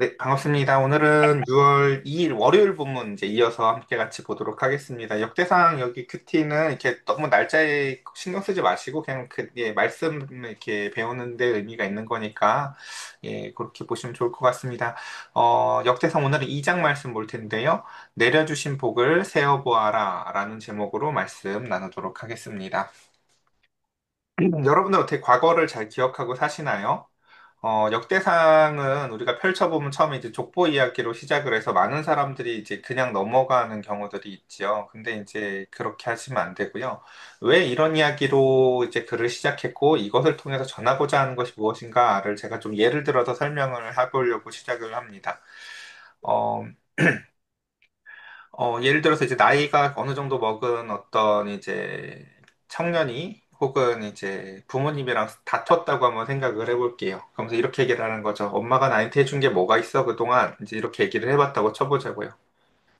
네, 반갑습니다. 오늘은 6월 2일 월요일 부문 이제 이어서 함께 같이 보도록 하겠습니다. 역대상 여기 큐티는 이렇게 너무 날짜에 신경 쓰지 마시고 그냥 말씀 이렇게 배우는 데 의미가 있는 거니까 그렇게 보시면 좋을 것 같습니다. 역대상 오늘은 2장 말씀 볼 텐데요. 내려주신 복을 세어 보아라 라는 제목으로 말씀 나누도록 하겠습니다. 여러분들 어떻게 과거를 잘 기억하고 사시나요? 역대상은 우리가 펼쳐보면 처음에 이제 족보 이야기로 시작을 해서 많은 사람들이 이제 그냥 넘어가는 경우들이 있죠. 근데 이제 그렇게 하시면 안 되고요. 왜 이런 이야기로 이제 글을 시작했고 이것을 통해서 전하고자 하는 것이 무엇인가를 제가 좀 예를 들어서 설명을 해보려고 시작을 합니다. 어, 예를 들어서 이제 나이가 어느 정도 먹은 어떤 이제 청년이 혹은 이제 부모님이랑 다퉜다고 한번 생각을 해볼게요. 그러면서 이렇게 얘기를 하는 거죠. 엄마가 나한테 해준 게 뭐가 있어 그동안 이제 이렇게 얘기를 해봤다고 쳐보자고요.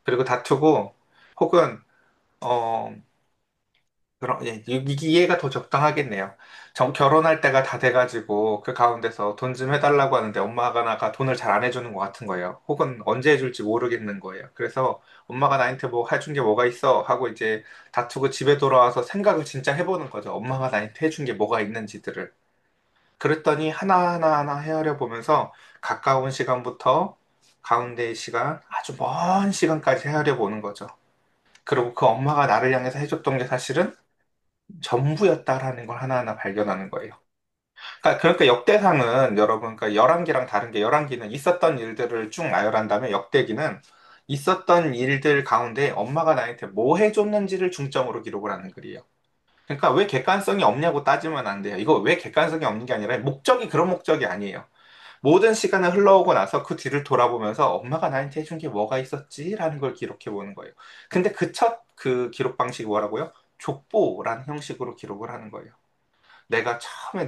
그리고 다투고 혹은 어 그럼 이해가 더 적당하겠네요. 결혼할 때가 다 돼가지고 그 가운데서 돈 좀 해달라고 하는데 엄마가 나가 돈을 잘 안 해주는 것 같은 거예요. 혹은 언제 해줄지 모르겠는 거예요. 그래서 엄마가 나한테 뭐 해준 게 뭐가 있어 하고 이제 다투고 집에 돌아와서 생각을 진짜 해보는 거죠. 엄마가 나한테 해준 게 뭐가 있는지들을. 그랬더니 하나하나 헤아려 보면서 가까운 시간부터 가운데의 시간, 아주 먼 시간까지 헤아려 보는 거죠. 그리고 그 엄마가 나를 향해서 해줬던 게 사실은 전부였다라는 걸 하나하나 발견하는 거예요. 그러니까 역대상은 여러분, 그러니까 열왕기랑 다른 게 열왕기는 있었던 일들을 쭉 나열한 다음에 역대기는 있었던 일들 가운데 엄마가 나한테 뭐 해줬는지를 중점으로 기록을 하는 글이에요. 그러니까 왜 객관성이 없냐고 따지면 안 돼요. 이거 왜 객관성이 없는 게 아니라 목적이 그런 목적이 아니에요. 모든 시간을 흘러오고 나서 그 뒤를 돌아보면서 엄마가 나한테 해준 게 뭐가 있었지라는 걸 기록해 보는 거예요. 근데 그 기록 방식이 뭐라고요? 족보라는 형식으로 기록을 하는 거예요. 내가 처음에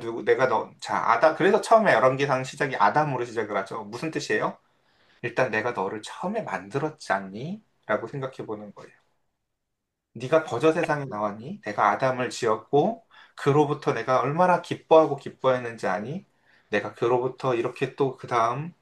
그래서 처음에 열왕기상 시작이 아담으로 시작을 하죠. 무슨 뜻이에요? 일단 내가 너를 처음에 만들었지 않니? 라고 생각해 보는 거예요. 네가 거저 세상에 나왔니? 내가 아담을 지었고 그로부터 내가 얼마나 기뻐하고 기뻐했는지 아니? 내가 그로부터 이렇게 또 그 다음.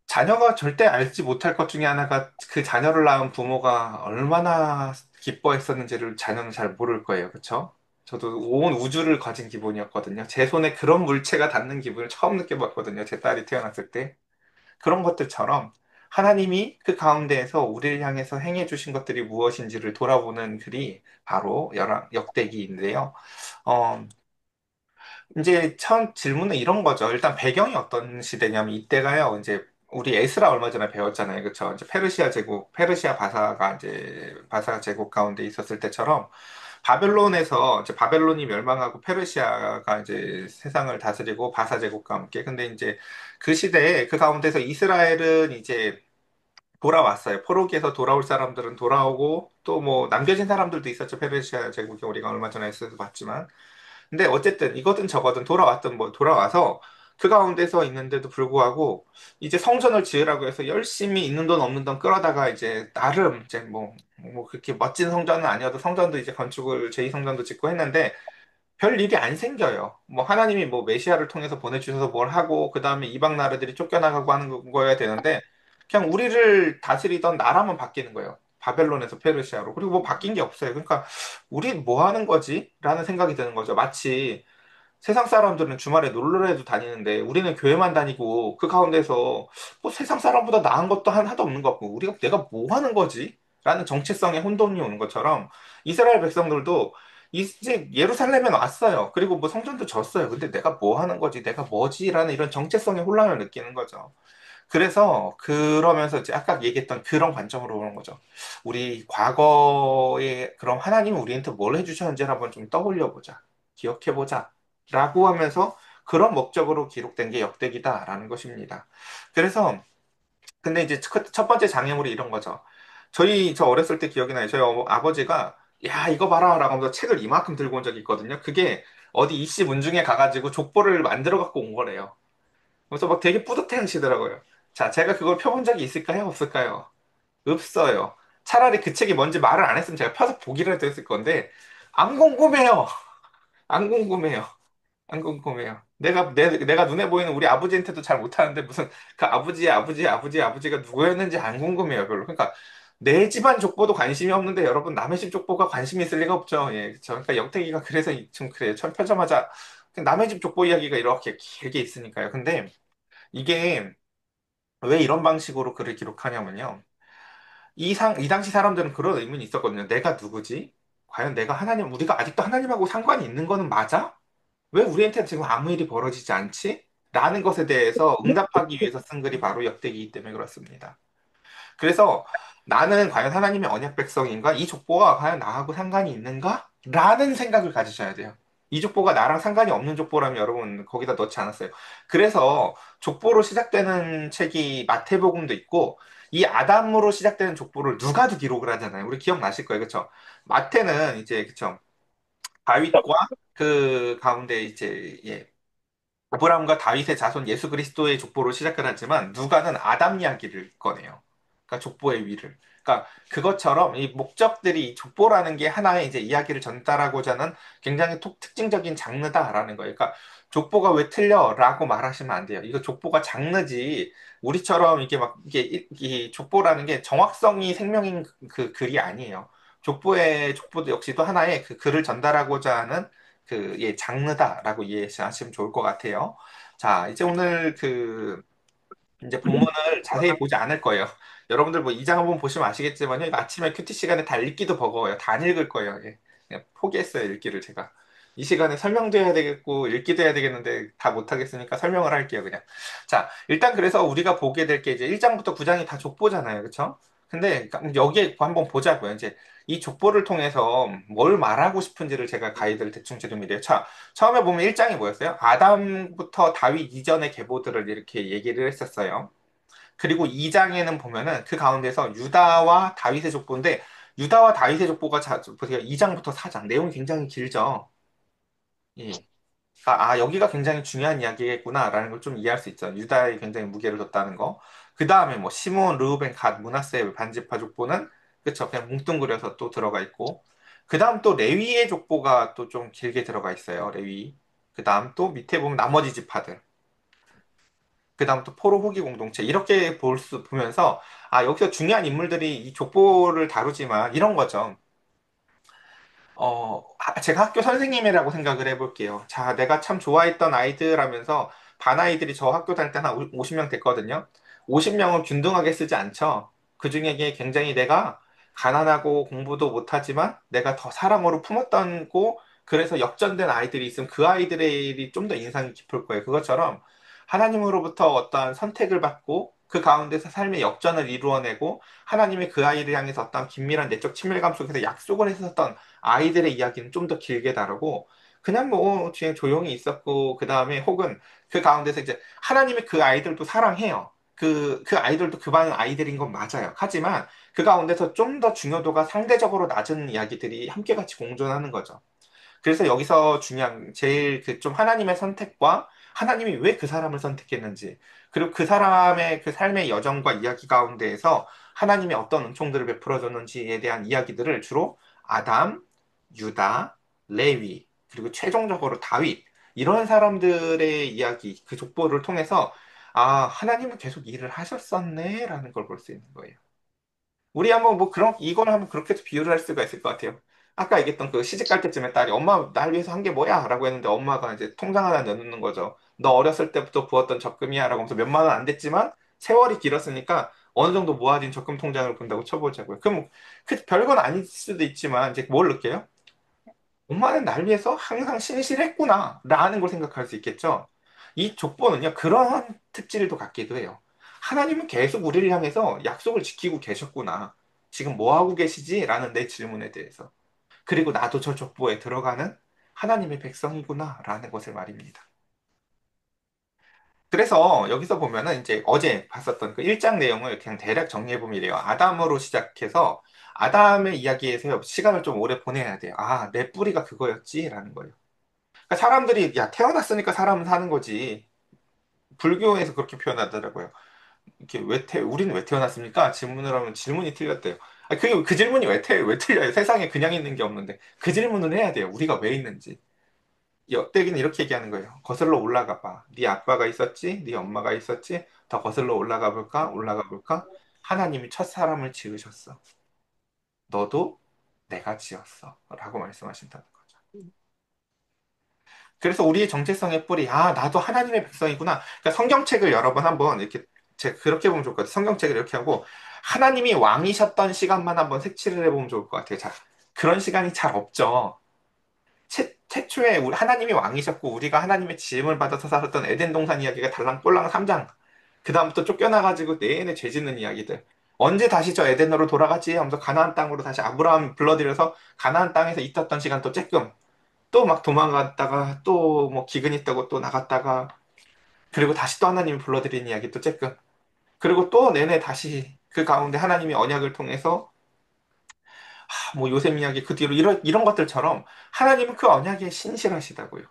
자녀가 절대 알지 못할 것 중에 하나가 그 자녀를 낳은 부모가 얼마나 기뻐했었는지를 자녀는 잘 모를 거예요. 그쵸? 저도 온 우주를 가진 기분이었거든요. 제 손에 그런 물체가 닿는 기분을 처음 느껴봤거든요. 제 딸이 태어났을 때. 그런 것들처럼 하나님이 그 가운데에서 우리를 향해서 행해 주신 것들이 무엇인지를 돌아보는 글이 바로 역대기인데요. 어, 이제 처음 질문은 이런 거죠. 일단 배경이 어떤 시대냐면 이때가요. 이제 우리 에스라 얼마 전에 배웠잖아요. 그쵸? 이제 페르시아 바사가 이제 바사 제국 가운데 있었을 때처럼 바벨론에서 이제 바벨론이 멸망하고 페르시아가 이제 세상을 다스리고 바사 제국과 함께. 근데 이제 그 시대에 그 가운데서 이스라엘은 이제 돌아왔어요. 포로기에서 돌아올 사람들은 돌아오고 또 뭐 남겨진 사람들도 있었죠. 페르시아 제국이 우리가 얼마 전에 에서 봤지만. 근데 어쨌든 이거든 저거든 돌아왔든 뭐 돌아와서 그 가운데서 있는데도 불구하고 이제 성전을 지으라고 해서 열심히 있는 돈 없는 돈 끌어다가 이제 나름 이제 뭐 그렇게 멋진 성전은 아니어도 성전도 이제 건축을 제2성전도 짓고 했는데 별 일이 안 생겨요. 뭐 하나님이 뭐 메시아를 통해서 보내주셔서 뭘 하고 그 다음에 이방 나라들이 쫓겨나가고 하는 거여야 되는데 그냥 우리를 다스리던 나라만 바뀌는 거예요. 바벨론에서 페르시아로. 그리고 뭐 바뀐 게 없어요. 그러니까 우리 뭐 하는 거지? 라는 생각이 드는 거죠. 마치 세상 사람들은 주말에 놀러라도 다니는데 우리는 교회만 다니고 그 가운데서 뭐 세상 사람보다 나은 것도 하나도 없는 것 같고 내가 뭐 하는 거지? 라는 정체성의 혼돈이 오는 것처럼 이스라엘 백성들도 이제 예루살렘에 왔어요. 그리고 뭐 성전도 졌어요. 근데 내가 뭐 하는 거지? 내가 뭐지? 라는 이런 정체성의 혼란을 느끼는 거죠. 그래서 그러면서 이제 아까 얘기했던 그런 관점으로 보는 거죠. 우리 과거에 그럼 하나님은 우리한테 뭘 해주셨는지를 한번 좀 떠올려 보자. 기억해 보자. 라고 하면서 그런 목적으로 기록된 게 역대기다라는 것입니다. 그래서 근데 이제 첫 번째 장애물이 이런 거죠. 저 어렸을 때 기억이 나요. 저희 아버지가 야 이거 봐라 라고 하면서 책을 이만큼 들고 온 적이 있거든요. 그게 어디 이씨 문중에 가가지고 족보를 만들어 갖고 온 거래요. 그래서 막 되게 뿌듯해 하시더라고요. 자, 제가 그걸 펴본 적이 있을까요? 없을까요? 없어요. 차라리 그 책이 뭔지 말을 안 했으면 제가 펴서 보기라도 했을 건데, 안 궁금해요. 안 궁금해요. 안 궁금해요. 내가 눈에 보이는 우리 아버지한테도 잘 못하는데 무슨 그 아버지가 누구였는지 안 궁금해요, 별로. 그러니까 내 집안 족보도 관심이 없는데 여러분 남의 집 족보가 관심이 있을 리가 없죠. 예, 그렇죠. 그러니까 영택이가 그래서 좀 그래요. 처음 펴자마자 그냥 남의 집 족보 이야기가 이렇게 길게 있으니까요. 근데 이게 왜 이런 방식으로 글을 기록하냐면요. 이 당시 사람들은 그런 의문이 있었거든요. 내가 누구지? 과연 내가 우리가 아직도 하나님하고 상관이 있는 거는 맞아? 왜 우리한테 지금 아무 일이 벌어지지 않지? 라는 것에 대해서 응답하기 위해서 쓴 글이 바로 역대기이기 때문에 그렇습니다. 그래서 나는 과연 하나님의 언약 백성인가? 이 족보가 과연 나하고 상관이 있는가? 라는 생각을 가지셔야 돼요. 이 족보가 나랑 상관이 없는 족보라면 여러분 거기다 넣지 않았어요. 그래서 족보로 시작되는 책이 마태복음도 있고 이 아담으로 시작되는 족보를 누가도 기록을 하잖아요. 우리 기억나실 거예요. 그쵸? 마태는 이제 그쵸? 다윗과 그 가운데 이제 예, 아브라함과 다윗의 자손 예수 그리스도의 족보로 시작을 하지만 누가는 아담 이야기를 꺼내요. 그러니까 족보의 위를. 그러니까 그것처럼 이 목적들이 족보라는 게 하나의 이제 이야기를 전달하고자 하는 굉장히 특징적인 장르다라는 거예요. 그러니까 족보가 왜 틀려라고 말하시면 안 돼요. 이거 족보가 장르지 우리처럼 이게 막 이게 이 족보라는 게 정확성이 생명인 그 글이 아니에요. 족보도 역시도 하나의 그 글을 전달하고자 하는 그, 예, 장르다라고 이해하시면 좋을 것 같아요. 자, 이제 오늘 이제 본문을 자세히 보지 않을 거예요. 여러분들 뭐 2장 한번 보시면 아시겠지만요. 이거 아침에 큐티 시간에 다 읽기도 버거워요. 다 안 읽을 거예요. 예. 그냥 포기했어요, 읽기를 제가. 이 시간에 설명도 해야 되겠고, 읽기도 해야 되겠는데, 다 못하겠으니까 설명을 할게요, 그냥. 자, 일단 그래서 우리가 보게 될 게 이제 1장부터 9장이 다 족보잖아요, 그쵸? 근데 여기에 한번 보자고요. 이제 이 족보를 통해서 뭘 말하고 싶은지를 제가 가이드를 대충 드리면 자, 처음에 보면 1장이 뭐였어요? 아담부터 다윗 이전의 계보들을 이렇게 얘기를 했었어요. 그리고 2장에는 보면은 그 가운데서 유다와 다윗의 족보인데 유다와 다윗의 족보가 보세요. 2장부터 4장 내용이 굉장히 길죠. 예. 여기가 굉장히 중요한 이야기겠구나라는 걸 좀 이해할 수 있죠. 유다에 굉장히 무게를 뒀다는 거. 그 다음에 뭐 시므온, 르우벤, 갓, 므낫세 반지파 족보는 그쵸 그냥 뭉뚱그려서 또 들어가 있고 그 다음 또 레위의 족보가 또 좀 길게 들어가 있어요. 레위. 그 다음 또 밑에 보면 나머지 지파들. 그 다음 또 포로 후기 공동체 이렇게 보면서 여기서 중요한 인물들이 이 족보를 다루지만 이런 거죠. 제가 학교 선생님이라고 생각을 해볼게요. 자, 내가 참 좋아했던 아이들 하면서 반 아이들이 저 학교 다닐 때 한 50명 됐거든요. 50명을 균등하게 쓰지 않죠. 그 중에 굉장히 내가 가난하고 공부도 못하지만 내가 더 사랑으로 품었던 고 그래서 역전된 아이들이 있으면 그 아이들이 좀 더 인상이 깊을 거예요. 그것처럼 하나님으로부터 어떠한 선택을 받고 그 가운데서 삶의 역전을 이루어내고 하나님의 그 아이를 향해서 어떤 긴밀한 내적 친밀감 속에서 약속을 했었던 아이들의 이야기는 좀 더 길게 다루고 그냥 뭐 그냥 조용히 있었고 그 다음에 혹은 그 가운데서 이제 하나님의 그 아이들도 사랑해요. 그 아이들도 그 반 아이들인 건 맞아요. 하지만 그 가운데서 좀 더 중요도가 상대적으로 낮은 이야기들이 함께 같이 공존하는 거죠. 그래서 여기서 중요한 제일 그 좀 하나님의 선택과 하나님이 왜 그 사람을 선택했는지 그리고 그 사람의 그 삶의 여정과 이야기 가운데에서 하나님이 어떤 은총들을 베풀어 줬는지에 대한 이야기들을 주로 아담, 유다, 레위 그리고 최종적으로 다윗 이런 사람들의 이야기 그 족보를 통해서 하나님은 계속 일을 하셨었네라는 걸 볼 수 있는 거예요. 우리 한번 뭐 그런 이걸 한번 그렇게 비유를 할 수가 있을 것 같아요. 아까 얘기했던 그 시집 갈 때쯤에 딸이 엄마 날 위해서 한 게 뭐야? 라고 했는데 엄마가 이제 통장 하나 내놓는 거죠. 너 어렸을 때부터 부었던 적금이야 라고 하면서 몇만 원 안 됐지만 세월이 길었으니까 어느 정도 모아진 적금 통장을 본다고 쳐보자고요. 그럼 그 별건 아닐 수도 있지만 이제 뭘 느껴요? 엄마는 날 위해서 항상 신실했구나 라는 걸 생각할 수 있겠죠. 이 족보는요 그러한 특질도 갖기도 해요. 하나님은 계속 우리를 향해서 약속을 지키고 계셨구나. 지금 뭐 하고 계시지? 라는 내 질문에 대해서. 그리고 나도 저 족보에 들어가는 하나님의 백성이구나 라는 것을 말입니다. 그래서 여기서 보면은 이제 어제 봤었던 그 1장 내용을 그냥 대략 정리해보면 이래요. 아담으로 시작해서 아담의 이야기에서 시간을 좀 오래 보내야 돼요. 내 뿌리가 그거였지? 라는 거예요. 그러니까 사람들이 야 태어났으니까 사람은 사는 거지. 불교에서 그렇게 표현하더라고요. 이렇게 우리는 왜 태어났습니까? 질문을 하면 질문이 틀렸대요. 그 질문이 왜 틀려요? 세상에 그냥 있는 게 없는데 그 질문을 해야 돼요. 우리가 왜 있는지. 역대기는 이렇게 얘기하는 거예요. 거슬러 올라가 봐. 네 아빠가 있었지? 네 엄마가 있었지? 더 거슬러 올라가 볼까? 올라가 볼까? 하나님이 첫 사람을 지으셨어. 너도 내가 지었어. 라고 말씀하신다는 거죠. 그래서 우리의 정체성의 뿌리, 아, 나도 하나님의 백성이구나. 그러니까 성경책을 여러 번 한번 이렇게, 제가 그렇게 보면 좋을 것 같아요. 성경책을 이렇게 하고, 하나님이 왕이셨던 시간만 한번 색칠을 해보면 좋을 것 같아요. 자, 그런 시간이 잘 없죠. 최초에 우리 하나님이 왕이셨고 우리가 하나님의 지음을 받아서 살았던 에덴 동산 이야기가 달랑꼴랑 3장. 그다음부터 쫓겨나가지고 내내 죄 짓는 이야기들. 언제 다시 저 에덴으로 돌아가지 하면서 가나안 땅으로 다시 아브라함 불러들여서 가나안 땅에서 있었던 시간 또 쬐끔. 또 막 도망갔다가 또 뭐 기근 있다고 또 나갔다가 그리고 다시 또 하나님이 불러들인 이야기 또 쬐끔. 그리고 또 내내 다시 그 가운데 하나님이 언약을 통해서 뭐 요셉 이야기 그 뒤로 이런 것들처럼 하나님은 그 언약에 신실하시다고요.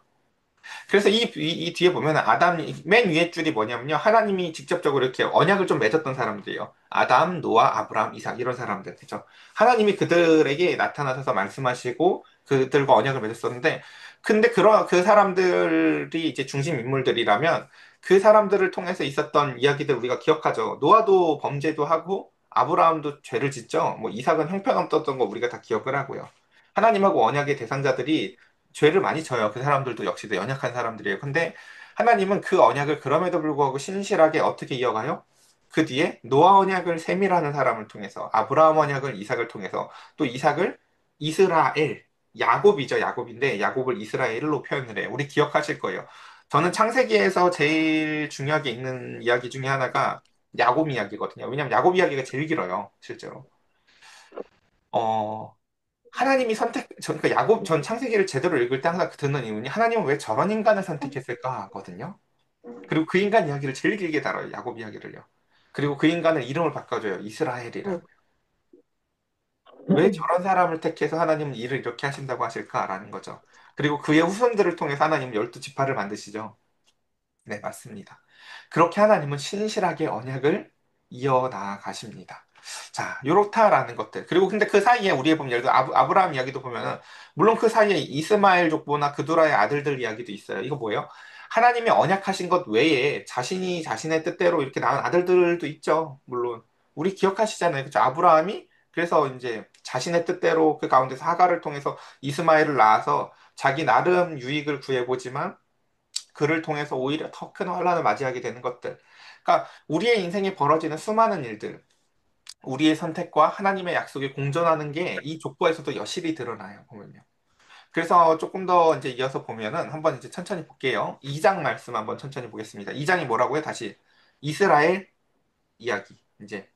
그래서 이 뒤에 보면 아담 맨 위에 줄이 뭐냐면요. 하나님이 직접적으로 이렇게 언약을 좀 맺었던 사람들이에요. 아담, 노아, 아브라함, 이삭 이런 사람들. 그죠? 하나님이 그들에게 나타나셔서 말씀하시고 그들과 언약을 맺었었는데 근데 그런 그 사람들이 이제 중심 인물들이라면 그 사람들을 통해서 있었던 이야기들 우리가 기억하죠. 노아도 범죄도 하고 아브라함도 죄를 짓죠. 뭐 이삭은 형편없었던 거 우리가 다 기억을 하고요. 하나님하고 언약의 대상자들이 죄를 많이 져요. 그 사람들도 역시도 연약한 사람들이에요. 근데 하나님은 그 언약을 그럼에도 불구하고 신실하게 어떻게 이어가요? 그 뒤에 노아 언약을 세밀하는 사람을 통해서 아브라함 언약을 이삭을 통해서 또 이삭을 이스라엘 야곱이죠. 야곱인데 야곱을 이스라엘로 표현을 해요. 우리 기억하실 거예요. 저는 창세기에서 제일 중요하게 읽는 이야기 중에 하나가 야곱 이야기거든요. 왜냐하면 야곱 이야기가 제일 길어요. 실제로. 어, 하나님이 그러니까 야곱, 전 창세기를 제대로 읽을 때 항상 드는 이유는 하나님은 왜 저런 인간을 선택했을까 하거든요. 그리고 그 인간 이야기를 제일 길게 다뤄요. 야곱 이야기를요. 그리고 그 인간을 이름을 바꿔줘요. 이스라엘이라고. 왜 저런 사람을 택해서 하나님은 일을 이렇게 하신다고 하실까라는 거죠. 그리고 그의 후손들을 통해서 하나님은 12지파를 만드시죠. 네, 맞습니다. 그렇게 하나님은 신실하게 언약을 이어나가십니다. 자, 요렇다라는 것들. 그리고 근데 그 사이에 우리의 보면 예를 들어 아브라함 이야기도 보면은 물론 그 사이에 이스마엘 족보나 그두라의 아들들 이야기도 있어요. 이거 뭐예요? 하나님이 언약하신 것 외에 자신이 자신의 뜻대로 이렇게 낳은 아들들도 있죠. 물론 우리 기억하시잖아요. 그죠? 아브라함이 그래서 이제 자신의 뜻대로 그 가운데서 하가를 통해서 이스마엘을 낳아서 자기 나름 유익을 구해보지만 그를 통해서 오히려 더 큰 환란을 맞이하게 되는 것들. 그러니까 우리의 인생에 벌어지는 수많은 일들, 우리의 선택과 하나님의 약속이 공존하는 게 이 족보에서도 여실히 드러나요, 보면요. 그래서 조금 더 이제 이어서 보면은 한번 이제 천천히 볼게요. 2장 말씀 한번 천천히 보겠습니다. 2장이 뭐라고요? 다시 이스라엘 이야기. 이제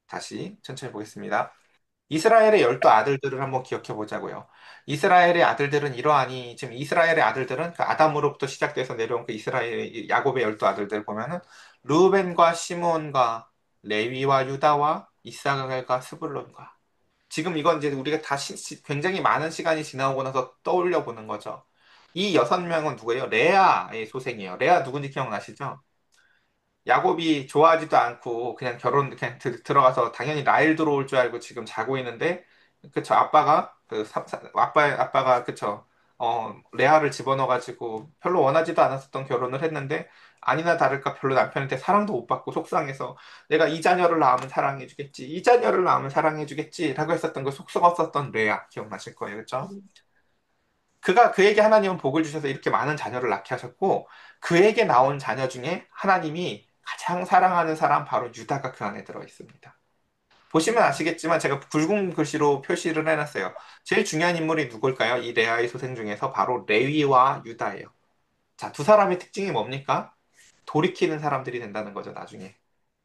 다시 천천히 보겠습니다. 이스라엘의 열두 아들들을 한번 기억해 보자고요. 이스라엘의 아들들은 이러하니 지금 이스라엘의 아들들은 그 아담으로부터 시작돼서 내려온 그 이스라엘 야곱의 열두 아들들 보면은 루벤과 시므온과 레위와 유다와 이사갈과 스불론과 지금 이건 이제 우리가 굉장히 많은 시간이 지나고 나서 떠올려 보는 거죠. 이 여섯 명은 누구예요? 레아의 소생이에요. 레아 누군지 기억나시죠? 야곱이 좋아하지도 않고 그냥 그냥 들어가서 당연히 라헬 들어올 줄 알고 지금 자고 있는데 그쵸 아빠가 아빠가 그쵸 레아를 집어넣어가지고 별로 원하지도 않았었던 결혼을 했는데 아니나 다를까 별로 남편한테 사랑도 못 받고 속상해서 내가 이 자녀를 낳으면 사랑해주겠지 이 자녀를 낳으면 사랑해주겠지라고 했었던 그 속썩었었던 레아 기억나실 거예요 그쵸? 그에게 하나님은 복을 주셔서 이렇게 많은 자녀를 낳게 하셨고, 그에게 나온 자녀 중에 하나님이 가장 사랑하는 사람 바로 유다가 그 안에 들어 있습니다. 보시면 아시겠지만 제가 굵은 글씨로 표시를 해놨어요. 제일 중요한 인물이 누굴까요? 이 레아의 소생 중에서 바로 레위와 유다예요. 자, 두 사람의 특징이 뭡니까? 돌이키는 사람들이 된다는 거죠, 나중에.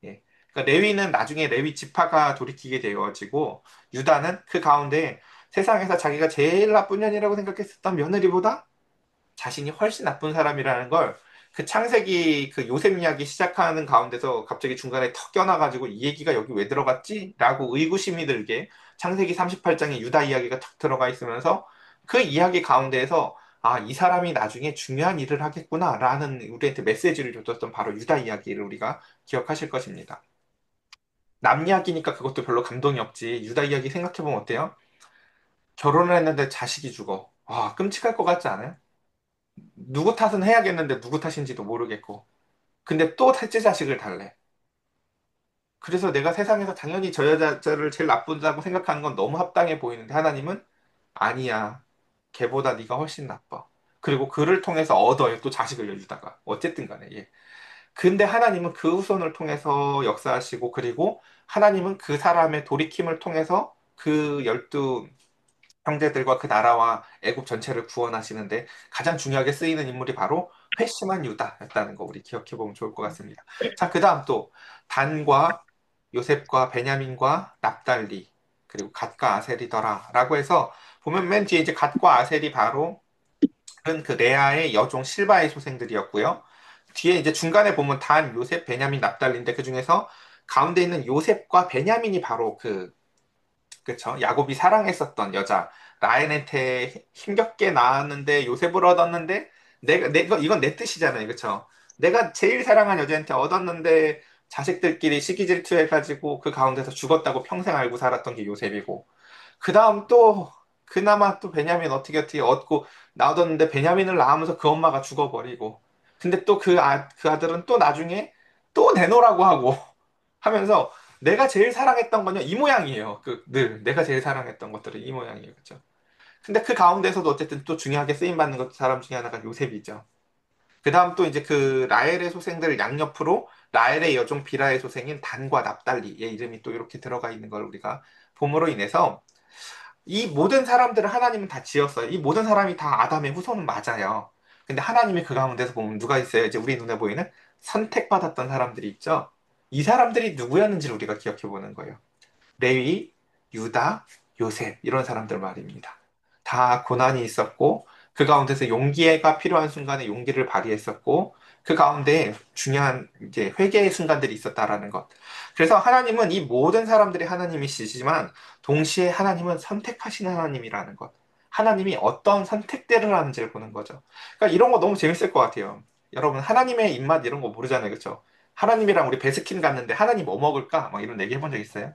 예. 그러니까 레위는 나중에 레위 지파가 돌이키게 되어지고, 유다는 그 가운데 세상에서 자기가 제일 나쁜 년이라고 생각했었던 며느리보다 자신이 훨씬 나쁜 사람이라는 걸 그 창세기 그 요셉 이야기 시작하는 가운데서 갑자기 중간에 턱 껴나가지고 이 얘기가 여기 왜 들어갔지? 라고 의구심이 들게 창세기 38장에 유다 이야기가 턱 들어가 있으면서 그 이야기 가운데에서 아, 이 사람이 나중에 중요한 일을 하겠구나 라는 우리한테 메시지를 줬었던 바로 유다 이야기를 우리가 기억하실 것입니다. 남 이야기니까 그것도 별로 감동이 없지. 유다 이야기 생각해보면 어때요? 결혼을 했는데 자식이 죽어. 와, 끔찍할 것 같지 않아요? 누구 탓은 해야겠는데 누구 탓인지도 모르겠고. 근데 또 셋째 자식을 달래. 그래서 내가 세상에서 당연히 저 여자를 제일 나쁘다고 생각하는 건 너무 합당해 보이는데 하나님은 아니야. 걔보다 네가 훨씬 나빠. 그리고 그를 통해서 얻어요. 또 자식을 여기다가. 어쨌든 간에. 예. 근데 하나님은 그 후손을 통해서 역사하시고 그리고 하나님은 그 사람의 돌이킴을 통해서 그 12 형제들과 그 나라와 애굽 전체를 구원하시는데 가장 중요하게 쓰이는 인물이 바로 회심한 유다였다는 거 우리 기억해 보면 좋을 것 같습니다. 자, 그다음 또 단과 요셉과 베냐민과 납달리 그리고 갓과 아셀이더라라고 해서 보면 맨 뒤에 이제 갓과 아셀이 바로 그 레아의 여종 실바의 소생들이었고요. 뒤에 이제 중간에 보면 단, 요셉, 베냐민, 납달리인데 그 중에서 가운데 있는 요셉과 베냐민이 바로 그쵸. 야곱이 사랑했었던 여자. 라헬한테 힘겹게 낳았는데 요셉을 얻었는데 이건 내 뜻이잖아요. 그쵸. 내가 제일 사랑한 여자한테 얻었는데 자식들끼리 시기 질투해가지고 그 가운데서 죽었다고 평생 알고 살았던 게 요셉이고. 그 다음 또 그나마 또 베냐민 어떻게 얻고 낳았는데 베냐민을 낳으면서 그 엄마가 죽어버리고. 근데 또 그 아들은 또 나중에 또 내놓으라고 하고 하면서 내가 제일 사랑했던 건요, 이 모양이에요. 늘 내가 제일 사랑했던 것들은 이 모양이에요. 그죠? 근데 그 가운데서도 어쨌든 또 중요하게 쓰임받는 것 사람 중에 하나가 요셉이죠. 그 다음 또 이제 그 라헬의 소생들 양옆으로 라헬의 여종 비라의 소생인 단과 납달리의 이름이 또 이렇게 들어가 있는 걸 우리가 봄으로 인해서 이 모든 사람들을 하나님은 다 지었어요. 이 모든 사람이 다 아담의 후손은 맞아요. 근데 하나님이 그 가운데서 보면 누가 있어요? 이제 우리 눈에 보이는 선택받았던 사람들이 있죠. 이 사람들이 누구였는지를 우리가 기억해 보는 거예요. 레위, 유다, 요셉 이런 사람들 말입니다. 다 고난이 있었고 그 가운데서 용기가 필요한 순간에 용기를 발휘했었고 그 가운데 중요한 이제 회개의 순간들이 있었다라는 것. 그래서 하나님은 이 모든 사람들이 하나님이시지만 동시에 하나님은 선택하시는 하나님이라는 것. 하나님이 어떤 선택들을 하는지를 보는 거죠. 그러니까 이런 거 너무 재밌을 것 같아요. 여러분 하나님의 입맛 이런 거 모르잖아요, 그렇죠? 하나님이랑 우리 베스킨 갔는데 하나님 뭐 먹을까? 막 이런 얘기 해본 적 있어요?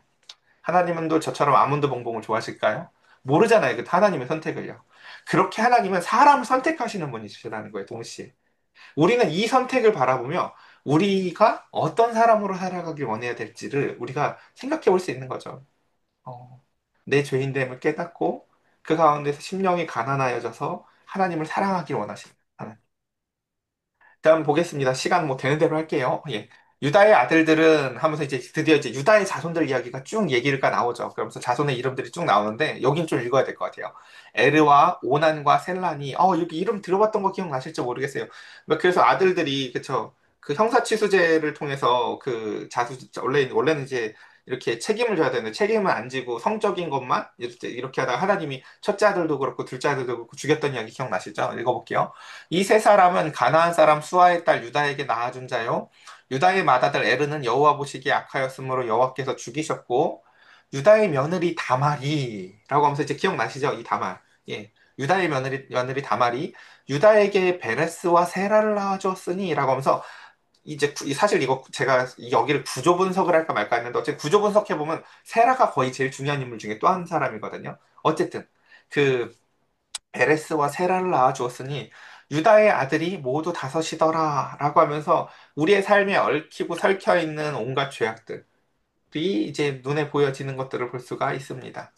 하나님은 또 저처럼 아몬드 봉봉을 좋아하실까요? 모르잖아요. 그 하나님의 선택을요. 그렇게 하나님은 사람을 선택하시는 분이시라는 거예요, 동시에. 우리는 이 선택을 바라보며 우리가 어떤 사람으로 살아가길 원해야 될지를 우리가 생각해 볼 수 있는 거죠. 어, 내 죄인됨을 깨닫고 그 가운데서 심령이 가난하여져서 하나님을 사랑하길 원하십니다. 다음 보겠습니다. 시간 뭐 되는 대로 할게요. 예. 유다의 아들들은 하면서 이제 드디어 이제 유다의 자손들 이야기가 쭉 얘기가 나오죠. 그러면서 자손의 이름들이 쭉 나오는데 여긴 좀 읽어야 될 것 같아요. 에르와 오난과 셀란이 여기 이름 들어봤던 거 기억나실지 모르겠어요. 뭐 그래서 아들들이 그쵸 그 형사취수제를 통해서 그 원래는 이제 이렇게 책임을 져야 되는데 책임을 안 지고 성적인 것만 이렇게 하다가 하나님이 첫째 아들도 그렇고 둘째 아들도 그렇고 죽였던 이야기 기억나시죠? 읽어볼게요. 이 세 사람은 가나안 사람 수아의 딸 유다에게 낳아준 자요. 유다의 맏아들 에르는 여호와 보시기에 악하였으므로 여호와께서 죽이셨고 유다의 며느리 다말이라고 하면서 이제 기억나시죠? 이 다말. 예. 유다의 며느리 다말이 유다에게 베레스와 세라를 낳아주었으니라고 하면서 이제 사실 이거 제가 여기를 구조 분석을 할까 말까 했는데 어쨌든 구조 분석해 보면 세라가 거의 제일 중요한 인물 중에 또 한 사람이거든요. 어쨌든 그 베레스와 세라를 낳아주었으니 유다의 아들이 모두 다섯이더라 라고 하면서 우리의 삶에 얽히고 설켜 있는 온갖 죄악들이 이제 눈에 보여지는 것들을 볼 수가 있습니다.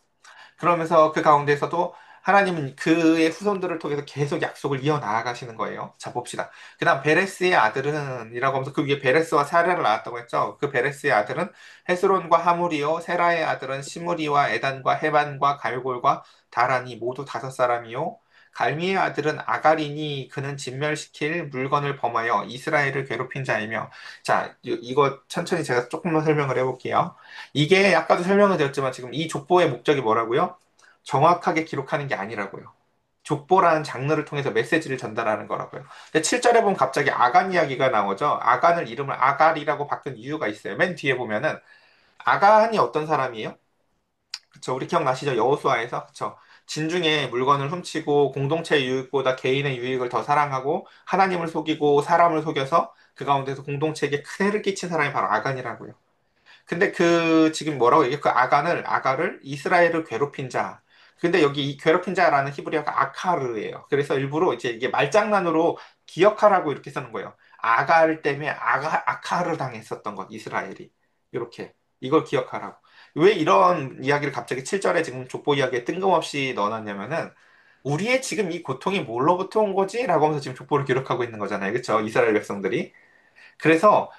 그러면서 그 가운데서도 하나님은 그의 후손들을 통해서 계속 약속을 이어나가시는 거예요. 자, 봅시다. 그 다음, 베레스의 아들은, 이라고 하면서 그 위에 베레스와 세라를 낳았다고 했죠. 그 베레스의 아들은 헤스론과 하물이요. 세라의 아들은 시므리와 에단과 헤반과 갈골과 다란이 모두 다섯 사람이요. 갈미의 아들은 아가리니 그는 진멸시킬 물건을 범하여 이스라엘을 괴롭힌 자이며. 자, 이거 천천히 제가 조금만 설명을 해볼게요. 이게 아까도 설명을 드렸지만 지금 이 족보의 목적이 뭐라고요? 정확하게 기록하는 게 아니라고요. 족보라는 장르를 통해서 메시지를 전달하는 거라고요. 근데 7절에 보면 갑자기 아간 이야기가 나오죠. 아간을 이름을 아갈이라고 바꾼 이유가 있어요. 맨 뒤에 보면은 아간이 어떤 사람이에요? 그쵸. 우리 기억나시죠? 여호수아에서. 그쵸. 진중에 물건을 훔치고 공동체 유익보다 개인의 유익을 더 사랑하고 하나님을 속이고 사람을 속여서 그 가운데서 공동체에게 큰 해를 끼친 사람이 바로 아간이라고요. 근데 지금 뭐라고 얘기해? 아가를 이스라엘을 괴롭힌 자. 근데 여기 이 괴롭힌 자라는 히브리어가 아카르예요. 그래서 일부러 이제 이게 말장난으로 기억하라고 이렇게 쓰는 거예요. 아가를 때문에 아카르 당했었던 것, 이스라엘이. 이렇게. 이걸 기억하라고. 왜 이런 이야기를 갑자기 7절에 지금 족보 이야기에 뜬금없이 넣어놨냐면은, 우리의 지금 이 고통이 뭘로부터 온 거지? 라고 하면서 지금 족보를 기록하고 있는 거잖아요. 그쵸? 이스라엘 백성들이. 그래서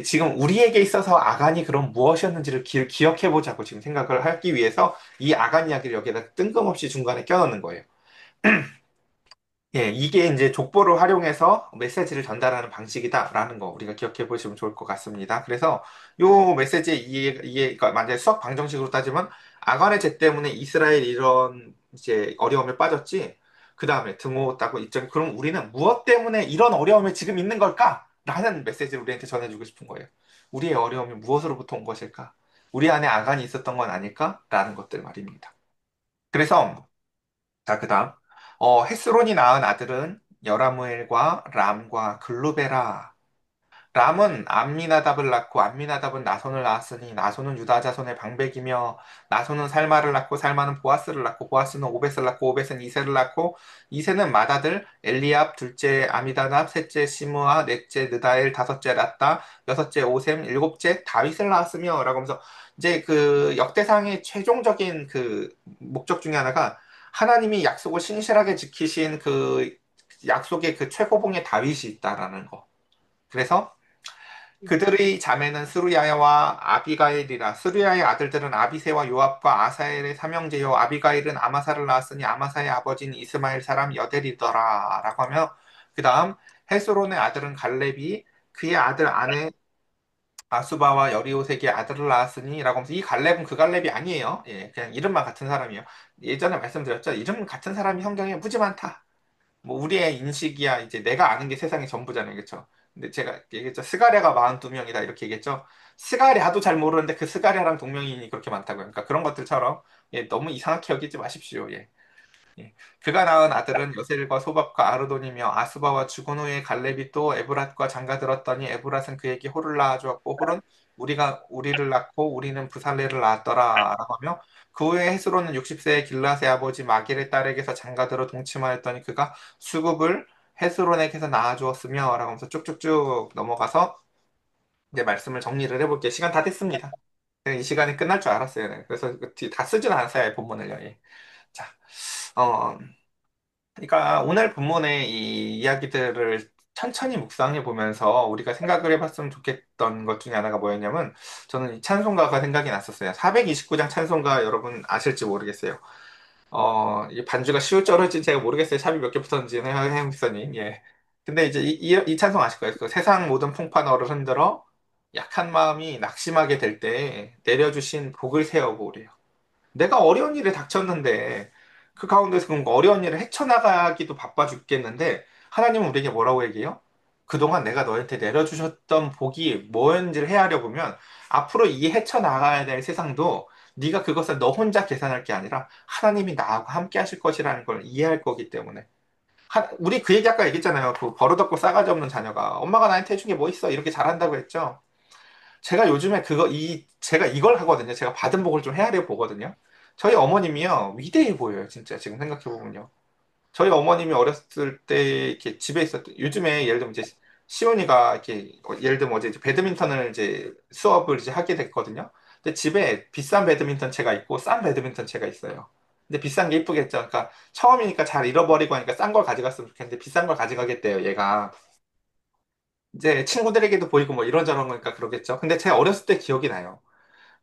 지금 우리에게 있어서 아간이 그럼 무엇이었는지를 기억해 보자고 지금 생각을 하기 위해서 이 아간 이야기를 여기다 뜬금없이 중간에 껴넣는 거예요. 예, 이게 이제 족보를 활용해서 메시지를 전달하는 방식이다라는 거 우리가 기억해 보시면 좋을 것 같습니다. 그래서 요 메시지의 그러니까 만약에 수학 방정식으로 따지면 아간의 죄 때문에 이스라엘이 이런 이제 어려움에 빠졌지. 그 다음에 등호 따고 입장. 그럼 우리는 무엇 때문에 이런 어려움에 지금 있는 걸까? 라는 메시지를 우리한테 전해주고 싶은 거예요. 우리의 어려움이 무엇으로부터 온 것일까? 우리 안에 아간이 있었던 건 아닐까? 라는 것들 말입니다. 그래서 자, 그다음. 헤스론이 낳은 아들은 여라무엘과 람과 글루베라. 람은 암미나답을 낳고 암미나답은 나손을 낳았으니 나손은 유다 자손의 방백이며 나손은 살마를 낳고 살마는 보아스를 낳고 보아스는 오벳을 낳고 오벳은 이세를 낳고 이세는 맏아들 엘리압 둘째 아미다답 셋째 시므아 넷째 느다엘 다섯째 랐다 여섯째 오셈 일곱째 다윗을 낳았으며 라고 하면서 이제 그 역대상의 최종적인 그 목적 중에 하나가 하나님이 약속을 신실하게 지키신 그 약속의 그 최고봉의 다윗이 있다라는 거. 그래서 그들의 자매는 스루야와 아비가일이라. 스루야의 아들들은 아비세와 요압과 아사엘의 삼형제요. 아비가일은 아마사를 낳았으니 아마사의 아버지는 이스마엘 사람 여델이더라. 라고 하며 그 다음 헤스론의 아들은 갈렙이 그의 아들 아내 아수바와 여리오색의 아들을 낳았으니 라고 하면서 이 갈렙은 그 갈렙이 아니에요. 예, 그냥 이름만 같은 사람이에요. 예전에 말씀드렸죠. 이름 같은 사람이 성경에 무지 많다. 뭐 우리의 인식이야 이제 내가 아는 게 세상의 전부잖아요. 그렇죠? 근데 제가 얘기했죠. 스가랴가 42명이다 이렇게 얘기했죠. 스가랴도 잘 모르는데 그 스가랴랑 동명이인이 그렇게 많다고요. 그러니까 그런 것들처럼 예, 너무 이상하게 여기지 마십시오. 예. 예. 그가 낳은 아들은 여셀과 소밥과 아르돈이며 아스바와 죽은 후에 갈렙이 또 에브랏과 장가들었더니 에브랏은 그에게 홀을 낳아주었고 홀은 우리를 낳고 우리는 부살레를 낳았더라라고 하며 그 후에 헤스로는 60세의 길라의 아버지 마길의 딸에게서 장가들어 동침하였더니 그가 수급을 헤스론에게서 낳아주었으며 라고 하면서 쭉쭉쭉 넘어가서 이제 말씀을 정리를 해볼게요. 시간 다 됐습니다. 이 시간이 끝날 줄 알았어요. 네. 그래서 다 쓰진 않았어요. 본문을요. 예. 자, 어, 그러니까 오늘 본문의 이 이야기들을 천천히 묵상해 보면서 우리가 생각을 해봤으면 좋겠던 것 중에 하나가 뭐였냐면 저는 이 찬송가가 생각이 났었어요. 429장 찬송가 여러분 아실지 모르겠어요. 이 반주가 쉬울 줄 알았지 제가 모르겠어요. 샵이 몇 개 붙었는지는 해영기사님. 예. 근데 이제 이 찬송 아실 거예요. 그 세상 모든 풍파 너를 흔들어 약한 마음이 낙심하게 될 때 내려주신 복을 세워보래요. 내가 어려운 일에 닥쳤는데 그 가운데서 그 어려운 일을 헤쳐나가기도 바빠 죽겠는데 하나님은 우리에게 뭐라고 얘기해요? 그동안 내가 너한테 내려주셨던 복이 뭐였는지를 헤아려 보면 앞으로 이 헤쳐나가야 될 세상도 네가 그것을 너 혼자 계산할 게 아니라 하나님이 나하고 함께 하실 것이라는 걸 이해할 거기 때문에 우리 그 얘기 아까 얘기했잖아요. 그 버릇없고 싸가지 없는 자녀가 엄마가 나한테 해준 게 뭐 있어 이렇게 잘한다고 했죠. 제가 요즘에 제가 이걸 하거든요. 제가 받은 복을 좀 헤아려 보거든요. 저희 어머님이요, 위대해 보여요. 진짜 지금 생각해보면요. 저희 어머님이 어렸을 때 이렇게 집에 요즘에 예를 들면 이제 시온이가 이렇게, 예를 들면 어제 이제 배드민턴을 이제 수업을 이제 하게 됐거든요. 근데 집에 비싼 배드민턴 채가 있고 싼 배드민턴 채가 있어요. 근데 비싼 게 이쁘겠죠. 그러니까 처음이니까 잘 잃어버리고 하니까 싼 걸 가져갔으면 좋겠는데 비싼 걸 가져가겠대요, 얘가. 이제 친구들에게도 보이고 뭐 이런저런 거니까 그러겠죠. 근데 제 어렸을 때 기억이 나요.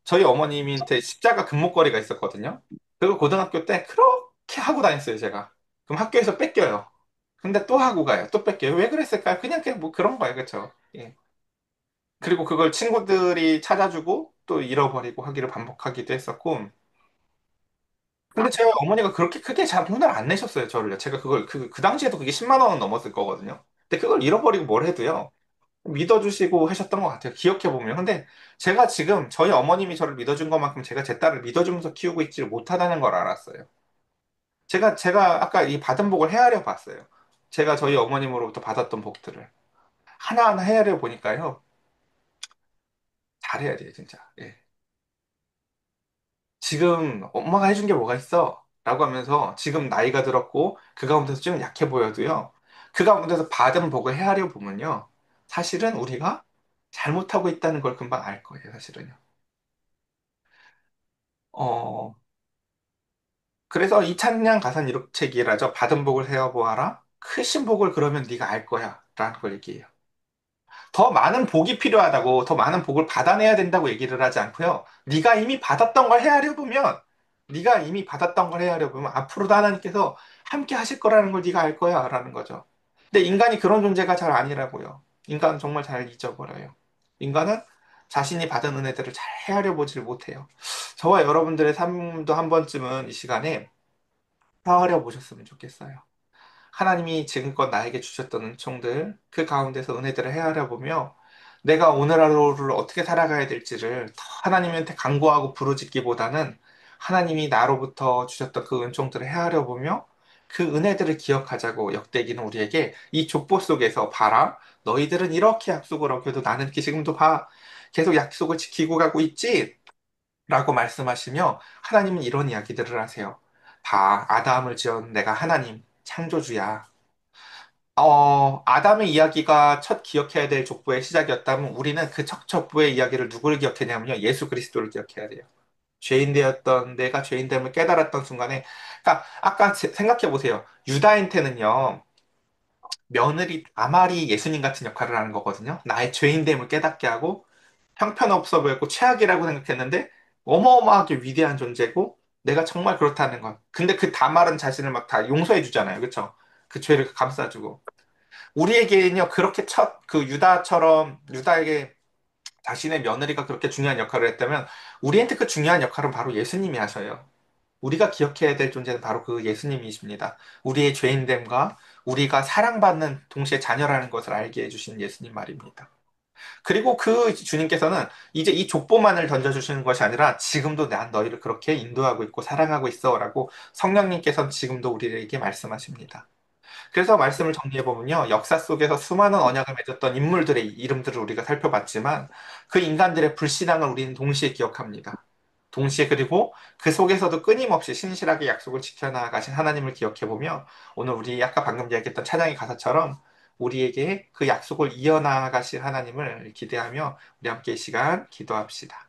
저희 어머님한테 십자가 금목걸이가 있었거든요. 그거 고등학교 때 그렇게 하고 다녔어요, 제가. 그럼 학교에서 뺏겨요. 근데 또 하고 가요. 또 뺏겨요. 왜 그랬을까요? 그냥 뭐 그런 거예요, 그쵸? 예. 그리고 그걸 친구들이 찾아주고 또 잃어버리고 하기를 반복하기도 했었고. 근데 제 어머니가 그렇게 크게 잘 혼을 안 내셨어요, 저를요. 제가 그 당시에도 그게 10만 원은 넘었을 거거든요. 근데 그걸 잃어버리고 뭘 해도요. 믿어주시고 하셨던 것 같아요. 기억해보면. 근데 제가 지금 저희 어머님이 저를 믿어준 것만큼 제가 제 딸을 믿어주면서 키우고 있지를 못하다는 걸 알았어요. 제가 아까 이 받은 복을 헤아려 봤어요. 제가 저희 어머님으로부터 받았던 복들을. 하나하나 헤아려 보니까요. 잘해야 돼요, 진짜. 예. 지금 엄마가 해준 게 뭐가 있어? 라고 하면서 지금 나이가 들었고 그 가운데서 좀 약해 보여도요. 그 가운데서 받은 복을 헤아려 보면요. 사실은 우리가 잘못하고 있다는 걸 금방 알 거예요, 사실은요. 어, 그래서 이 찬양 가사는 이렇게 얘기하죠. 받은 복을 세어보아라. 크신 복을 그러면 네가 알 거야. 라는 걸 얘기해요. 더 많은 복이 필요하다고, 더 많은 복을 받아내야 된다고 얘기를 하지 않고요. 네가 이미 받았던 걸 헤아려 보면, 네가 이미 받았던 걸 헤아려 보면 앞으로도 하나님께서 함께 하실 거라는 걸 네가 알 거야. 라는 거죠. 근데 인간이 그런 존재가 잘 아니라고요. 인간은 정말 잘 잊어버려요. 인간은 자신이 받은 은혜들을 잘 헤아려 보지를 못해요. 저와 여러분들의 삶도 한 번쯤은 이 시간에 헤아려 보셨으면 좋겠어요. 하나님이 지금껏 나에게 주셨던 은총들, 그 가운데서 은혜들을 헤아려 보며 내가 오늘 하루를 어떻게 살아가야 될지를 더 하나님한테 간구하고 부르짖기보다는 하나님이 나로부터 주셨던 그 은총들을 헤아려 보며 그 은혜들을 기억하자고 역대기는 우리에게 이 족보 속에서 봐라. 너희들은 이렇게 약속을 어겨도 나는 지금도 봐. 계속 약속을 지키고 가고 있지? 라고 말씀하시며 하나님은 이런 이야기들을 하세요. 봐, 아담을 지은 내가 하나님, 창조주야. 아담의 이야기가 첫 기억해야 될 족보의 시작이었다면 우리는 그 첫 족보의 이야기를 누구를 기억해냐면요. 예수 그리스도를 기억해야 돼요. 죄인 되었던 내가 죄인됨을 깨달았던 순간에, 그러니까 아까 생각해 보세요. 유다인테는요, 며느리 아말이 예수님 같은 역할을 하는 거거든요. 나의 죄인됨을 깨닫게 하고 형편없어 보였고 최악이라고 생각했는데 어마어마하게 위대한 존재고 내가 정말 그렇다는 것. 근데 그 다말은 자신을 막 다 용서해 주잖아요. 그렇죠? 그 죄를 감싸주고. 우리에게는요, 그렇게 그 유다처럼, 유다에게 자신의 며느리가 그렇게 중요한 역할을 했다면, 우리한테 그 중요한 역할은 바로 예수님이 하셔요. 우리가 기억해야 될 존재는 바로 그 예수님이십니다. 우리의 죄인됨과 우리가 사랑받는 동시에 자녀라는 것을 알게 해주신 예수님 말입니다. 그리고 그 주님께서는 이제 이 족보만을 던져주시는 것이 아니라 지금도 난 너희를 그렇게 인도하고 있고 사랑하고 있어 라고 성령님께서는 지금도 우리에게 말씀하십니다. 그래서 말씀을 정리해 보면요. 역사 속에서 수많은 언약을 맺었던 인물들의 이름들을 우리가 살펴봤지만 그 인간들의 불신앙을 우리는 동시에 기억합니다. 동시에 그리고 그 속에서도 끊임없이 신실하게 약속을 지켜나가신 하나님을 기억해 보며 오늘 우리 아까 방금 이야기했던 찬양의 가사처럼 우리에게 그 약속을 이어나가실 하나님을 기대하며 우리 함께 이 시간 기도합시다.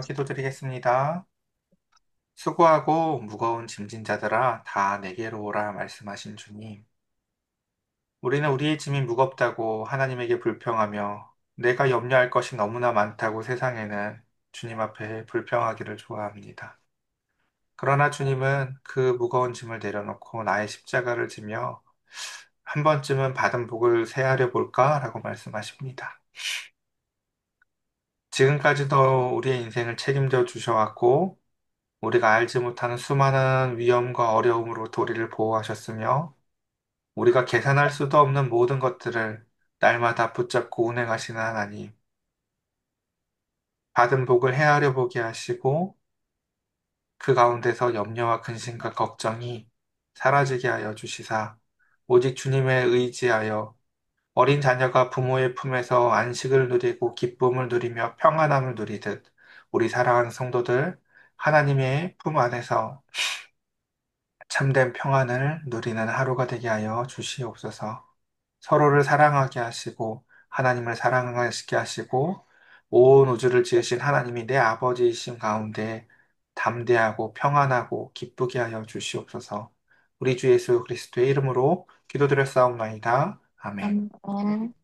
기도드리겠습니다. 수고하고 무거운 짐진 자들아 다 내게로 오라 말씀하신 주님. 우리는 우리의 짐이 무겁다고 하나님에게 불평하며 내가 염려할 것이 너무나 많다고 세상에는 주님 앞에 불평하기를 좋아합니다. 그러나 주님은 그 무거운 짐을 내려놓고 나의 십자가를 지며 한 번쯤은 받은 복을 세하려 볼까라고 말씀하십니다. 지금까지도 우리의 인생을 책임져 주셔왔고 우리가 알지 못하는 수많은 위험과 어려움으로부터 우리를 보호하셨으며 우리가 계산할 수도 없는 모든 것들을 날마다 붙잡고 운행하시는 하나님, 받은 복을 헤아려 보게 하시고 그 가운데서 염려와 근심과 걱정이 사라지게 하여 주시사 오직 주님의 의지하여 어린 자녀가 부모의 품에서 안식을 누리고 기쁨을 누리며 평안함을 누리듯 우리 사랑하는 성도들 하나님의 품 안에서 참된 평안을 누리는 하루가 되게 하여 주시옵소서. 서로를 사랑하게 하시고 하나님을 사랑하게 하시고 온 우주를 지으신 하나님이 내 아버지이신 가운데 담대하고 평안하고 기쁘게 하여 주시옵소서. 우리 주 예수 그리스도의 이름으로 기도드렸사옵나이다. 아멘. 아멘.